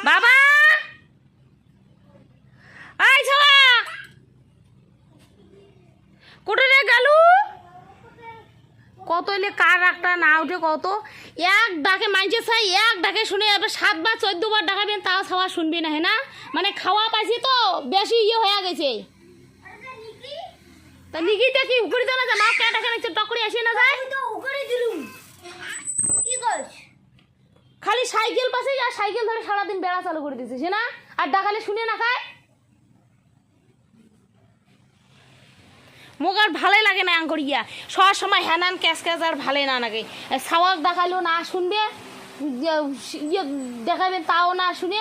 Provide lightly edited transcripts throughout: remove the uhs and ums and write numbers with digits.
বাবা আই ছাওয়া কোটরে গেলু কত এলে কার একটা না উঠে কত এক ডাকে মানছে চাই এক ডাকে শুনে এবার 7 বার 14 বার ডাকাবেন তাও ছাওয়া শুনবি না হ্যাঁ না মানে খাওয়া পাইছি তো বেশি হয়ে গেছে তা নিকিটা কি উকড়ি দাও না যা মা কে ডাকে না টকরি আসে না যায় তো উকড়ি দিলুম কি কইছ খালি সাইকেল পাশে আর সাইকেল ধরে সারাদিন বেড়া চালু করে দিছিস না আর ডাকালে শুনে না খায় মোক আর ভালোই লাগে না আঙ্করিয়া সব সময় হ্যানান ক্যাশ ক্যাশ আর ভালোই না লাগে সাওয়াক দেখালেও না শুনবে ইয়ে দেখাবেন তাও না শুনে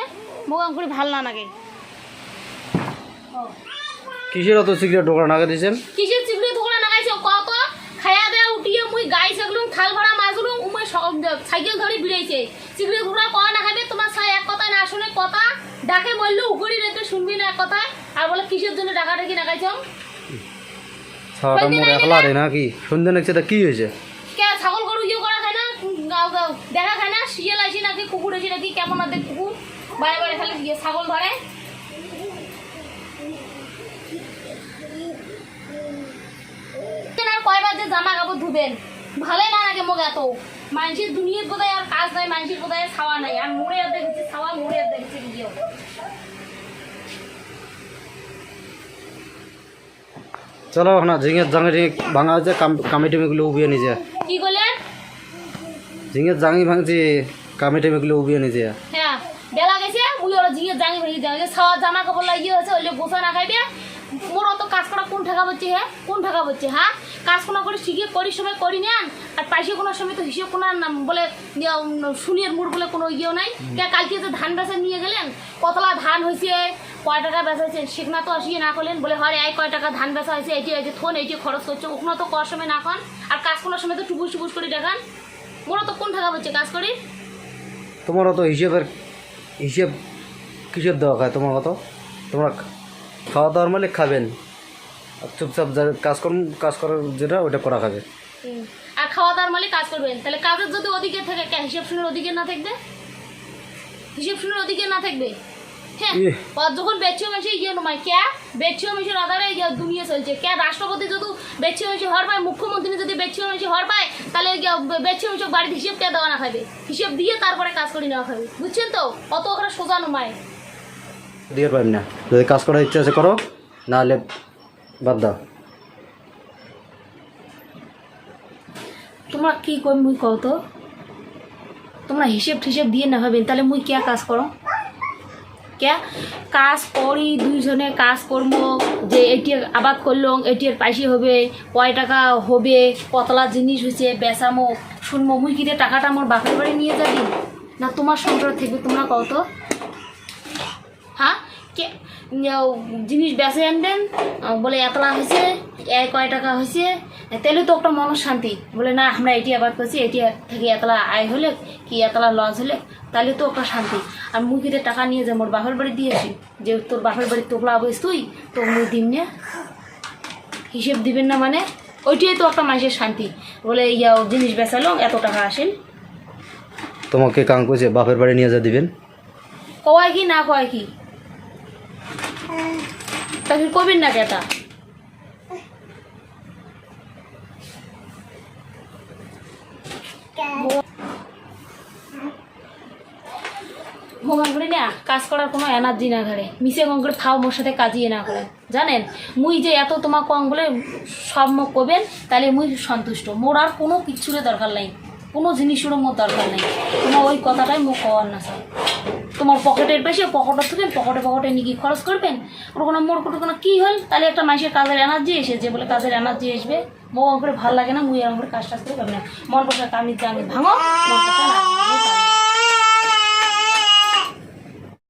মোক আঙ্করি ভাল না লাগে কিসের অত সিগারেট ঢোকা নাগা দিয়েছেন কিসের সিগারেট ঢোকা নাগাইছে কত খায়া দেয়া উঠিয়ে মুই গাই সেগুলো থাল ভরা মাছগুলো উমে সাইকেল ধরে বিড়াইছে সিগারেট ঢোকা কয় না খাবে তোমার সাই এক কথা না শুনে কথা ডাকে বললো উগড়ি রেতে শুনবি না এক কথা আর বলে কিসের জন্য ডাকা ডাকি নাগাইছ ছাওয়াটা মোর একলা রে নাকি সন্ধ্যে নাকছে তা কি হয়েছে কে ছাগল গরু ইয়ে করা খায় না দেখা খায় না শিয়াল আসি নাকি কুকুর আসি নাকি কেমন আছে কুকুর বারে বারে খালি ছাগল ধরে কয়বার যে জামা কাপড় ধুবেন ভালোই না লাগে মোক এত মানুষের দুনিয়ার বোধহয় আর কাজ নাই মানুষের বোধহয় ছাওয়া নাই আর মোড়ে আর দেখেছি ছাওয়া মোড়ে আর দেখেছি ভিডিও চলো না ঝিঙের জাঙে ভাঙা হয়েছে কামিটেমিগুলো উবিয়ে নিজে কি বলে ঝিঙের জাঙি ভাঙছি কামিটেমিগুলো উবিয়ে নিজে হ্যাঁ বেলা গেছে মুই ওরা জিয়ে জাঙি ভেঙে যাবে ছাওয়া জামা কাপড় লাগিয়ে হয়েছে ওইলে গোসা না খাইবে মোর অত কাজ করা কোন ঠেকা বলছে হ্যাঁ কোন ঠেকা বলছে হ্যাঁ কাজ কোনো করে শিখে করি সময় করি নেন আর পাইসে কোনো সময় তো হিসেব কোনো বলে শুনিয়ে মুড় বলে কোনো ইয়েও নাই কে কালকে যে ধান বেচা নিয়ে গেলেন কতলা ধান হয়েছে কয় টাকা বেচা হয়েছে সেখানে তো আসিয়ে না করলেন বলে হয় এই কয় টাকা ধান বেচা হয়েছে এটি এই যে থন এইটি খরচ করছে ওখানে তো কর সময় না খান আর কাজ কোনো সময় তো টুপুস টুপুস করে দেখান মোরা তো কোন ঠেকা বলছে কাজ করি তোমার অত হিসেব কিসের দেওয়া খায় তোমার কত তোমরা খাওয়া দাওয়ার মালিক খাবেন আর চুপচাপ কাজ করার যেটা ওটা করা খাবে আর খাওয়া দাওয়ার মালিক কাজ করবেন তাহলে কাজের যদি ওদিকে থাকে হিসেব শুনের ওদিকে না থাকবে হিসেব শুনের ওদিকে না থাকবে হ্যাঁ যখন বেচিও মেশে ইয়ে নয় কে বেচিও মেশের আধারে দুনিয়া চলছে কে রাষ্ট্রপতি যদি বেচিও মেশে হওয়ার পায় মুখ্যমন্ত্রী যদি বেচিও মেশে হওয়ার পায় তাহলে বেচিও মেশে বাড়িতে হিসেব কে দেওয়া না খাবে হিসেব দিয়ে তারপরে কাজ করে নেওয়া খাবে বুঝছেন তো অত ওখানে সোজা নয় দিয়ে পারেন না যদি কাজ করার ইচ্ছা আছে করো নাহলে বাদ দাও তোমরা কি কই মুই কও তো তোমরা হিসেব টিসেব দিয়ে না ভাবেন তাহলে মুই কে কাজ করো কে কাজ করি দুইজনে কাজ করবো যে এটি আবাদ করলাম এটির পাইসি হবে কয় টাকা হবে কতলা জিনিস হয়েছে বেচামো শুনবো মুই কিরে টাকাটা আমার বাপের বাড়ি নিয়ে যাবি না তোমার সংসার থাকবে তোমরা কও তো হ্যাঁ কে জিনিস বেচে আনবেন বলে এতলা হয়েছে কয় টাকা হয়েছে তাহলে তো একটা মনের শান্তি বলে না আমরা এটি আবাদ করছি এটি থেকে এতলা আয় হলে কি এতলা লস হলে তাহলে তো একটা শান্তি আর মুখিতে টাকা নিয়ে যে মোর বাপের বাড়ি দিয়েছি যে তোর বাপের বাড়ি তোকলা বইস তুই তো মুই দিম না হিসেব দিবেন না মানে ওইটাই তো একটা মাসের শান্তি বলে জিনিস বেচালো এত টাকা আসেন তোমাকে কাম করছে বাপের বাড়ি নিয়ে যা দিবেন কয় কি না কয় কি তাকে কবেন না কেটা ভগবান করে না কাজ করার কোনো এনার্জি না ঘরে মিশে গং করে থাও মোর সাথে কাজিয়ে না করে জানেন মুই যে এত তোমার কম বলে সব মুখ করবেন তাহলে মুই সন্তুষ্ট মোর আর কোনো কিচ্ছুর দরকার নাই কোনো জিনিসেরও মোর দরকার নাই তোমার ওই কথাটাই মুখ কওয়ার না স্যার তোমার পকেটের বেশি পকেটে থাকবেন পকেটে নিয়ে কি খরচ করবেন ওর কোনো মোর কোনো কী হল তাহলে একটা মানুষের কাজের এনার্জি এসেছে বলে কাজের এনার্জি আসবে বউ করে ভালো লাগে না মুই এরকম করে কাজ টাজ করে পারবে না মন বসে আমি ভাঙো মন বসে না